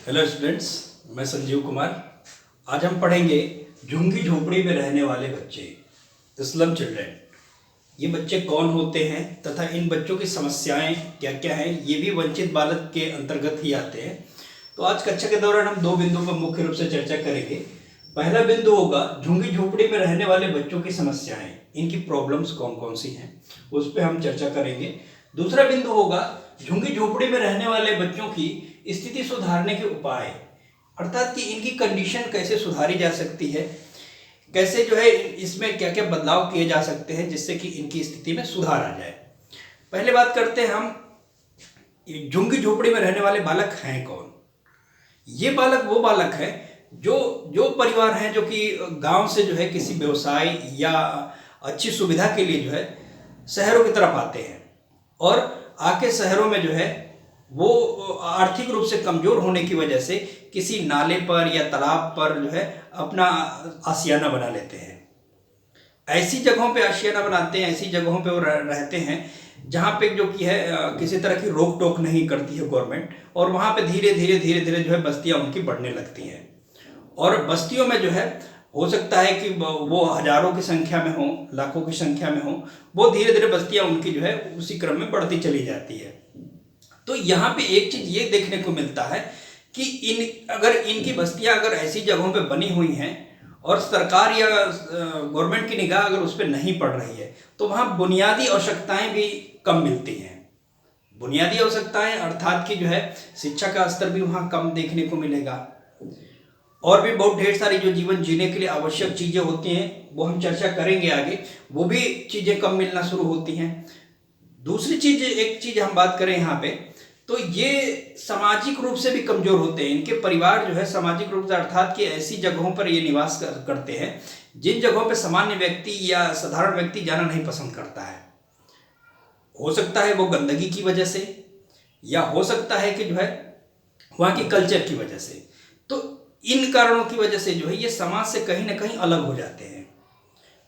Hello students, मैं संजीव कुमार। आज हम पढ़ेंगे झुग्गी झोपड़ी में रहने वाले बच्चे, स्लम चिल्ड्रेन। ये बच्चे कौन होते हैं तथा इन बच्चों की समस्याएं क्या क्या हैं, ये भी वंचित बालक के अंतर्गत ही आते हैं। तो आज कक्षा के दौरान हम दो बिंदुओं पर मुख्य रूप से चर्चा करेंगे। पहला बिंदु होगा झुग्गी झोपड़ी में रहने वाले बच्चों की समस्याएं, इनकी प्रॉब्लम्स कौन कौन सी हैं, उस पर हम चर्चा करेंगे। दूसरा बिंदु होगा झुग्गी झोपड़ी में रहने वाले बच्चों की स्थिति सुधारने के उपाय, अर्थात कि इनकी कंडीशन कैसे सुधारी जा सकती है, कैसे जो है इसमें क्या क्या बदलाव किए जा सकते हैं जिससे कि इनकी स्थिति में सुधार आ जाए। पहले बात करते हैं हम झुग्गी झोपड़ी में रहने वाले बालक हैं कौन। ये बालक वो बालक है जो जो परिवार हैं जो कि गांव से जो है किसी व्यवसाय या अच्छी सुविधा के लिए जो है शहरों की तरफ आते हैं और आके शहरों में जो है वो आर्थिक रूप से कमजोर होने की वजह से किसी नाले पर या तालाब पर जो है अपना आशियाना बना लेते हैं। ऐसी जगहों पे आशियाना बनाते हैं, ऐसी जगहों पे वो रहते हैं जहाँ पे जो कि है किसी तरह की रोक टोक नहीं करती है गवर्नमेंट, और वहाँ पे धीरे धीरे जो है बस्तियाँ उनकी बढ़ने लगती हैं। और बस्तियों में जो है हो सकता है कि वो हजारों की संख्या में हो, लाखों की संख्या में हो, वो धीरे धीरे बस्तियाँ उनकी जो है उसी क्रम में बढ़ती चली जाती है। तो यहाँ पे एक चीज ये देखने को मिलता है कि अगर इनकी बस्तियां अगर ऐसी जगहों पे बनी हुई हैं और सरकार या गवर्नमेंट की निगाह अगर उस पर नहीं पड़ रही है तो वहाँ बुनियादी आवश्यकताएं भी कम मिलती हैं। बुनियादी आवश्यकताएं अर्थात कि जो है शिक्षा का स्तर भी वहाँ कम देखने को मिलेगा, और भी बहुत ढेर सारी जो जीवन जीने के लिए आवश्यक चीजें होती हैं वो हम चर्चा करेंगे आगे, वो भी चीजें कम मिलना शुरू होती हैं। दूसरी चीज, एक चीज हम बात करें यहाँ पे, तो ये सामाजिक रूप से भी कमजोर होते हैं। इनके परिवार जो है सामाजिक रूप से, अर्थात कि ऐसी जगहों पर ये निवास करते हैं जिन जगहों पर सामान्य व्यक्ति या साधारण व्यक्ति जाना नहीं पसंद करता है। हो सकता है वो गंदगी की वजह से, या हो सकता है कि जो है वहाँ की कल्चर की वजह से। तो इन कारणों की वजह से जो है ये समाज से कहीं ना कहीं अलग हो जाते हैं।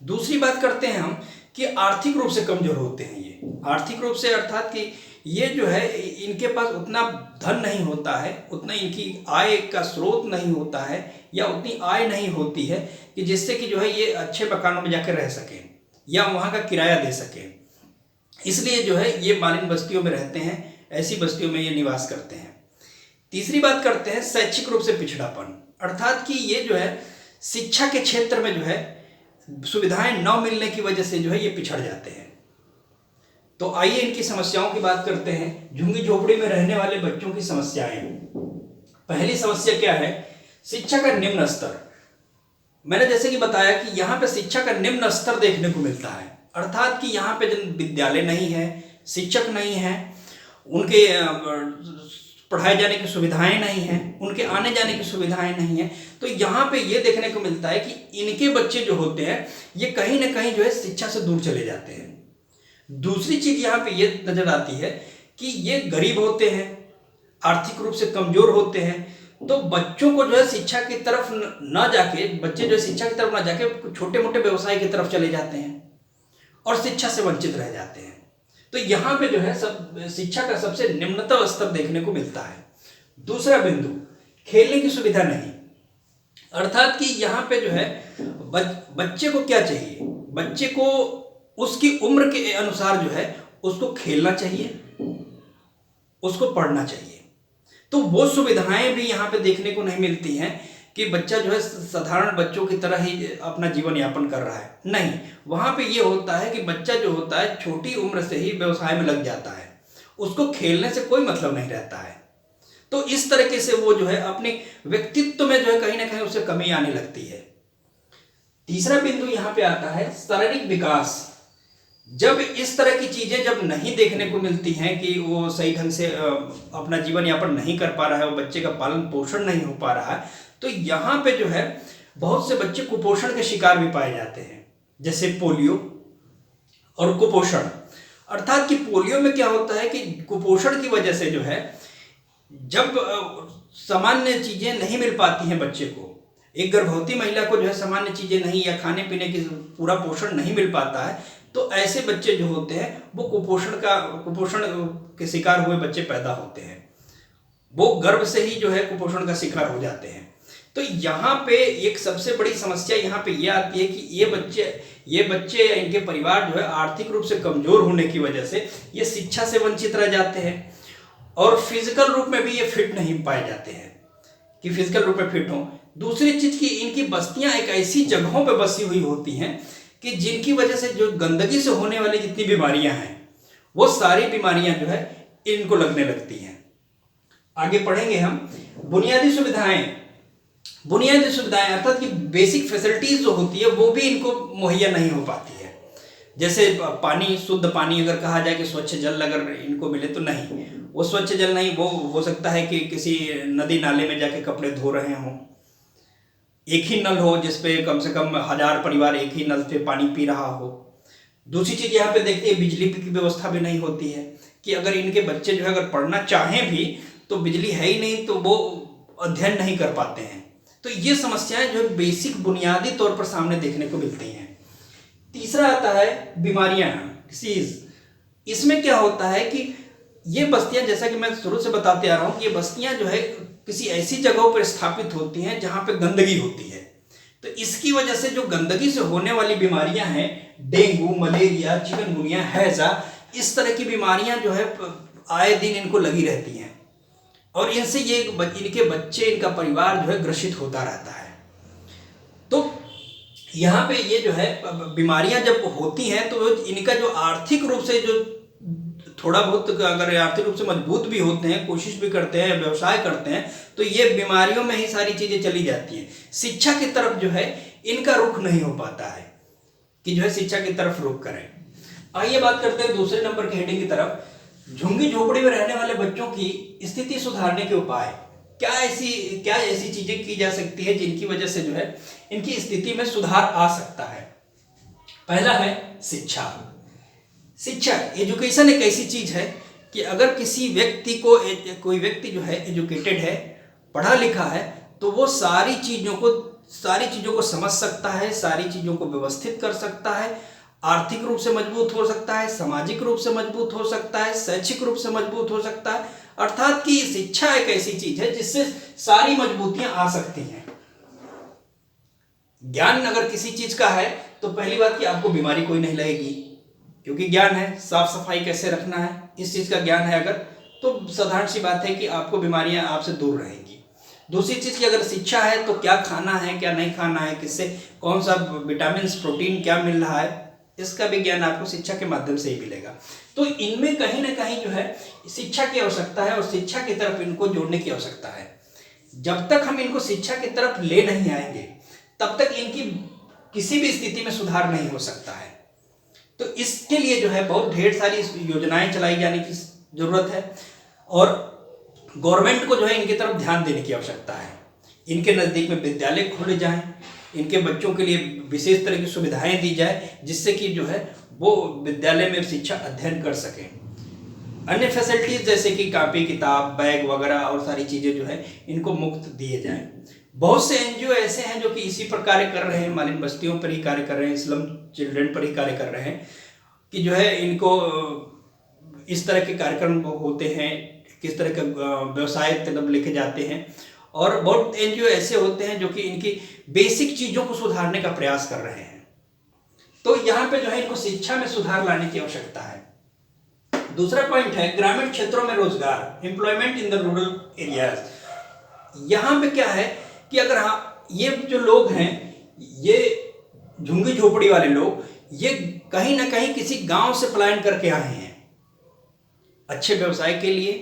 दूसरी बात करते हैं हम कि आर्थिक रूप से कमजोर होते हैं ये। आर्थिक रूप से अर्थात कि ये जो है इनके पास उतना धन नहीं होता है, उतना इनकी आय का स्रोत नहीं होता है, या उतनी आय नहीं होती है कि जिससे कि जो है ये अच्छे मकानों में जाकर रह सकें या वहाँ का किराया दे सकें। इसलिए जो है ये मालिन बस्तियों में रहते हैं, ऐसी बस्तियों में ये निवास करते हैं। तीसरी बात करते हैं शैक्षिक रूप से पिछड़ापन, अर्थात कि ये जो है शिक्षा के क्षेत्र में जो है सुविधाएं न मिलने की वजह से जो है ये पिछड़ जाते हैं। तो आइए इनकी समस्याओं की बात करते हैं। झुग्गी झोपड़ी में रहने वाले बच्चों की समस्याएं। पहली समस्या क्या है? शिक्षा का निम्न स्तर। मैंने जैसे कि बताया कि यहाँ पे शिक्षा का निम्न स्तर देखने को मिलता है, अर्थात कि यहाँ पे जन विद्यालय नहीं है, शिक्षक नहीं है, उनके पढ़ाए जाने की सुविधाएं नहीं हैं, उनके आने जाने की सुविधाएं नहीं हैं। तो यहाँ पे ये देखने को मिलता है कि इनके बच्चे जो होते हैं ये कहीं ना कहीं जो है शिक्षा से दूर चले जाते हैं। दूसरी चीज यहाँ पे ये नजर आती है कि ये गरीब होते हैं, आर्थिक रूप से कमजोर होते हैं। तो बच्चों को जो है शिक्षा की तरफ न जाके, बच्चे जो है शिक्षा की तरफ न जाके छोटे मोटे व्यवसाय की तरफ चले जाते हैं और शिक्षा से वंचित रह जाते हैं। तो यहाँ पे जो है सब शिक्षा का सबसे निम्नतम स्तर देखने को मिलता है। दूसरा बिंदु, खेलने की सुविधा नहीं, अर्थात कि यहाँ पे जो है बच्चे को क्या चाहिए? बच्चे को उसकी उम्र के अनुसार जो है उसको खेलना चाहिए, उसको पढ़ना चाहिए। तो वो सुविधाएं भी यहाँ पे देखने को नहीं मिलती हैं कि बच्चा जो है साधारण बच्चों की तरह ही अपना जीवन यापन कर रहा है। नहीं, वहाँ पे ये होता है कि बच्चा जो होता है छोटी उम्र से ही व्यवसाय में लग जाता है, उसको खेलने से कोई मतलब नहीं रहता है। तो इस तरीके से वो जो है अपने व्यक्तित्व में जो है कहीं ना कहीं उसे कमी आने लगती है। तीसरा बिंदु यहाँ पे आता है शारीरिक विकास। जब इस तरह की चीजें जब नहीं देखने को मिलती हैं कि वो सही ढंग से अपना जीवन यापन नहीं कर पा रहा है, वो बच्चे का पालन पोषण नहीं हो पा रहा है, तो यहाँ पे जो है बहुत से बच्चे कुपोषण के शिकार भी पाए जाते हैं, जैसे पोलियो और कुपोषण। अर्थात कि पोलियो में क्या होता है कि कुपोषण की वजह से जो है जब सामान्य चीजें नहीं मिल पाती हैं बच्चे को, एक गर्भवती महिला को जो है सामान्य चीजें नहीं या खाने पीने की पूरा पोषण नहीं मिल पाता है, तो ऐसे बच्चे जो होते हैं वो कुपोषण के शिकार हुए बच्चे पैदा होते हैं। वो गर्भ से ही जो है कुपोषण का शिकार हो जाते हैं। तो यहाँ पे एक सबसे बड़ी समस्या यहाँ पे ये आती है कि ये बच्चे इनके परिवार जो है आर्थिक रूप से कमजोर होने की वजह से ये शिक्षा से वंचित रह जाते हैं और फिजिकल रूप में भी ये फिट नहीं पाए जाते हैं कि फिजिकल रूप में फिट हो। दूसरी चीज की इनकी बस्तियां एक ऐसी जगहों पे बसी हुई होती हैं कि जिनकी वजह से जो गंदगी से होने वाली जितनी बीमारियां हैं वो सारी बीमारियां जो है इनको लगने लगती हैं। आगे पढ़ेंगे हम। बुनियादी सुविधाएं अर्थात कि बेसिक फैसिलिटीज जो होती है वो भी इनको मुहैया नहीं हो पाती है। जैसे पानी, शुद्ध पानी अगर कहा जाए कि स्वच्छ जल अगर इनको मिले तो नहीं, वो स्वच्छ जल नहीं, वो हो सकता है कि किसी नदी नाले में जाके कपड़े धो रहे हों। एक ही नल हो जिसपे कम से कम 1000 परिवार एक ही नल से पानी पी रहा हो। दूसरी चीज यहाँ पे देखते हैं बिजली की व्यवस्था भी नहीं होती है कि अगर इनके बच्चे जो है अगर पढ़ना चाहें भी तो बिजली है ही नहीं तो वो अध्ययन नहीं कर पाते हैं। तो ये समस्याएं जो बेसिक बुनियादी तौर पर सामने देखने को मिलती हैं। तीसरा आता है बीमारियां, डिसीज। इसमें क्या होता है कि ये बस्तियां, जैसा कि मैं शुरू से बताते आ रहा हूं, ये बस्तियां जो है किसी ऐसी जगहों पर स्थापित होती हैं जहां पे गंदगी होती है। तो इसकी वजह से जो गंदगी से होने वाली बीमारियां हैं, डेंगू, मलेरिया, चिकनगुनिया, हैजा, इस तरह की बीमारियां जो है आए दिन इनको लगी रहती हैं और इनसे ये इनके बच्चे, इनका परिवार जो है ग्रसित होता रहता है। तो यहाँ पे ये जो है बीमारियां जब होती हैं तो इनका जो आर्थिक रूप से जो थोड़ा बहुत अगर आर्थिक रूप से मजबूत भी होते हैं, कोशिश भी करते हैं, व्यवसाय करते हैं, तो ये बीमारियों में ही सारी चीजें चली जाती हैं। शिक्षा की तरफ जो है इनका रुख नहीं हो पाता है कि जो है शिक्षा की तरफ रुख करें। आइए बात करते हैं दूसरे नंबर की हेडिंग की तरफ। झुग्गी झोपड़ी में रहने वाले बच्चों की स्थिति सुधारने के उपाय। क्या ऐसी चीजें की जा सकती है जिनकी वजह से जो है इनकी स्थिति में सुधार आ सकता है। पहला है शिक्षा। एजुकेशन एक ऐसी चीज है कि अगर किसी व्यक्ति को, कोई व्यक्ति जो है एजुकेटेड है, पढ़ा लिखा है, तो वो सारी चीजों को समझ सकता है, सारी चीजों को व्यवस्थित कर सकता है, आर्थिक रूप से मजबूत हो सकता है, सामाजिक रूप से मजबूत हो सकता है, शैक्षिक रूप से मजबूत हो सकता है। अर्थात कि शिक्षा एक ऐसी चीज है जिससे सारी मजबूतियां आ सकती हैं। ज्ञान अगर किसी चीज का है तो पहली बात कि आपको बीमारी कोई नहीं लगेगी, क्योंकि ज्ञान है, साफ सफाई कैसे रखना है इस चीज का ज्ञान है अगर, तो साधारण सी बात है कि आपको बीमारियां आपसे दूर रहेंगी। दूसरी चीज की अगर शिक्षा है तो क्या खाना है, क्या नहीं खाना है, किससे कौन सा विटामिन, प्रोटीन क्या मिल रहा है, इसका भी ज्ञान आपको शिक्षा के माध्यम से ही मिलेगा। तो इनमें कहीं ना कहीं जो है शिक्षा की आवश्यकता है और शिक्षा की तरफ इनको जोड़ने की आवश्यकता है। जब तक हम इनको शिक्षा की तरफ ले नहीं आएंगे तब तक इनकी किसी भी स्थिति में सुधार नहीं हो सकता है। तो इसके लिए जो है बहुत ढेर सारी योजनाएं चलाई जाने की जरूरत है और गवर्नमेंट को जो है इनकी तरफ ध्यान देने की आवश्यकता है। इनके नज़दीक में विद्यालय खोले जाएं, इनके बच्चों के लिए विशेष तरह की सुविधाएं दी जाए जिससे कि जो है वो विद्यालय में शिक्षा अध्ययन कर सकें। अन्य फैसिलिटीज जैसे कि कापी किताब, बैग वगैरह और सारी चीज़ें जो है इनको मुफ्त दिए जाएं। बहुत से एनजीओ ऐसे हैं जो कि इसी पर कार्य कर रहे हैं, मालिन बस्तियों पर ही कार्य कर रहे हैं, स्लम चिल्ड्रन पर ही कार्य कर रहे हैं कि जो है इनको इस तरह के कार्यक्रम होते हैं, किस तरह का व्यवसाय तरफ लेके जाते हैं। और बहुत एनजीओ ऐसे होते हैं जो कि इनकी बेसिक चीज़ों को सुधारने का प्रयास कर रहे हैं। तो यहाँ पे जो है इनको शिक्षा में सुधार लाने की आवश्यकता है। दूसरा पॉइंट है ग्रामीण क्षेत्रों में रोजगार, employment in the rural areas. यहाँ पे क्या है कि अगर ये जो लोग हैं, ये झुग्गी झोपड़ी वाले लोग, ये कहीं ना कहीं किसी गांव से पलायन करके आए हैं अच्छे व्यवसाय के लिए,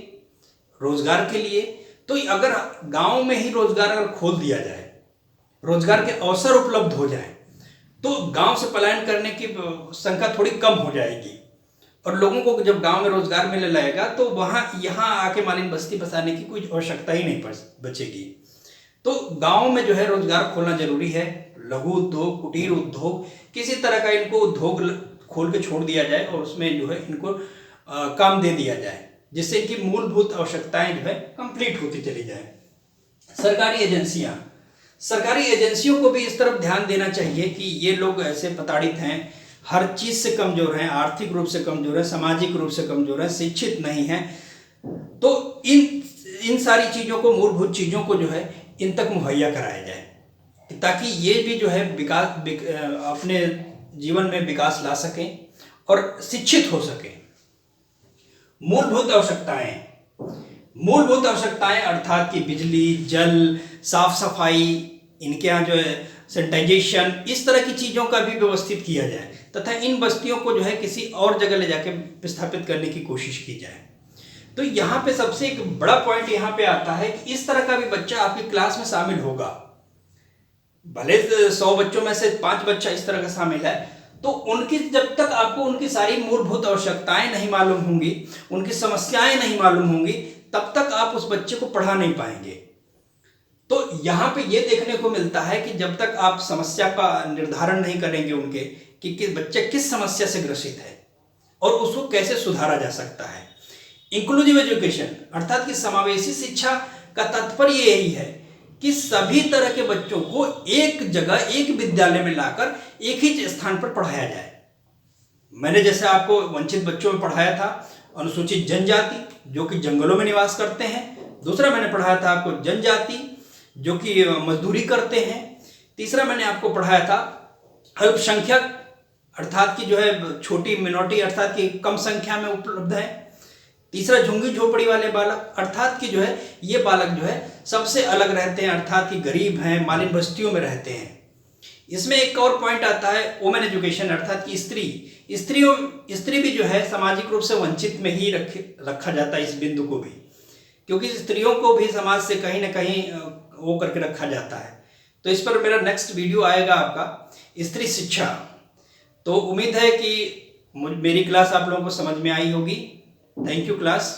रोजगार के लिए। तो अगर गांव में ही रोजगार अगर खोल दिया जाए, रोजगार के अवसर उपलब्ध हो जाए, तो गांव से पलायन करने की संख्या थोड़ी कम हो जाएगी और लोगों को जब गांव में रोजगार मिलने लगेगा तो यहाँ आके मालिन बस्ती बसाने की कोई आवश्यकता ही नहीं बचेगी। तो गांव में जो है रोजगार खोलना जरूरी है। लघु उद्योग, कुटीर उद्योग, किसी तरह का इनको उद्योग खोल के छोड़ दिया जाए और उसमें जो है इनको काम दे दिया जाए जिससे इनकी मूलभूत आवश्यकताएं जो है कंप्लीट होती चली जाए। सरकारी एजेंसियों को भी इस तरफ ध्यान देना चाहिए कि ये लोग ऐसे प्रताड़ित हैं, हर चीज से कमजोर हैं, आर्थिक रूप से कमजोर है, सामाजिक रूप से कमजोर है, शिक्षित नहीं है। तो इन सारी चीज़ों को, मूलभूत चीज़ों को जो है इन तक मुहैया कराया जाए, ताकि ये भी जो है अपने जीवन में विकास ला सकें और शिक्षित हो सकें। मूलभूत आवश्यकताएं अर्थात कि बिजली, जल, साफ सफाई, इनके यहाँ जो है सैनिटाइजेशन, इस तरह की चीज़ों का भी व्यवस्थित किया जाए तथा इन बस्तियों को जो है किसी और जगह ले जाके विस्थापित करने की कोशिश की जाए। तो यहाँ पे सबसे एक बड़ा पॉइंट यहाँ पे आता है कि इस तरह का भी बच्चा आपकी क्लास में शामिल होगा। भले 100 बच्चों में से 5 बच्चा इस तरह का शामिल है, तो उनकी जब तक आपको उनकी सारी मूलभूत आवश्यकताएं नहीं मालूम होंगी, उनकी समस्याएं नहीं मालूम होंगी, तब तक आप उस बच्चे को पढ़ा नहीं पाएंगे। तो यहाँ पे ये देखने को मिलता है कि जब तक आप समस्या का निर्धारण नहीं करेंगे उनके कि बच्चा किस समस्या से ग्रसित है और उसको कैसे सुधारा जा सकता है। इंक्लूसिव एजुकेशन अर्थात कि समावेशी शिक्षा का तात्पर्य यही है कि सभी तरह के बच्चों को एक जगह, एक विद्यालय में लाकर एक ही स्थान पर पढ़ाया जाए। मैंने जैसे आपको वंचित बच्चों में पढ़ाया था, अनुसूचित जनजाति जो कि जंगलों में निवास करते हैं। दूसरा मैंने पढ़ाया था आपको जनजाति जो कि मजदूरी करते हैं। तीसरा मैंने आपको पढ़ाया था अल्पसंख्यक अर्थात कि जो है छोटी मिनोरिटी अर्थात कि कम संख्या में उपलब्ध है। तीसरा झुग्गी झोपड़ी वाले बालक अर्थात कि जो है ये बालक जो है सबसे अलग रहते हैं अर्थात कि गरीब हैं, मालिन बस्तियों में रहते हैं। इसमें एक और पॉइंट आता है वुमेन एजुकेशन अर्थात कि स्त्री भी जो है सामाजिक रूप से वंचित में ही रखा जाता है इस बिंदु को भी, क्योंकि स्त्रियों को भी समाज से कहीं ना कहीं वो करके रखा जाता है। तो इस पर मेरा नेक्स्ट वीडियो आएगा आपका स्त्री शिक्षा। तो उम्मीद है कि मेरी क्लास आप लोगों को समझ में आई होगी। Thank you class.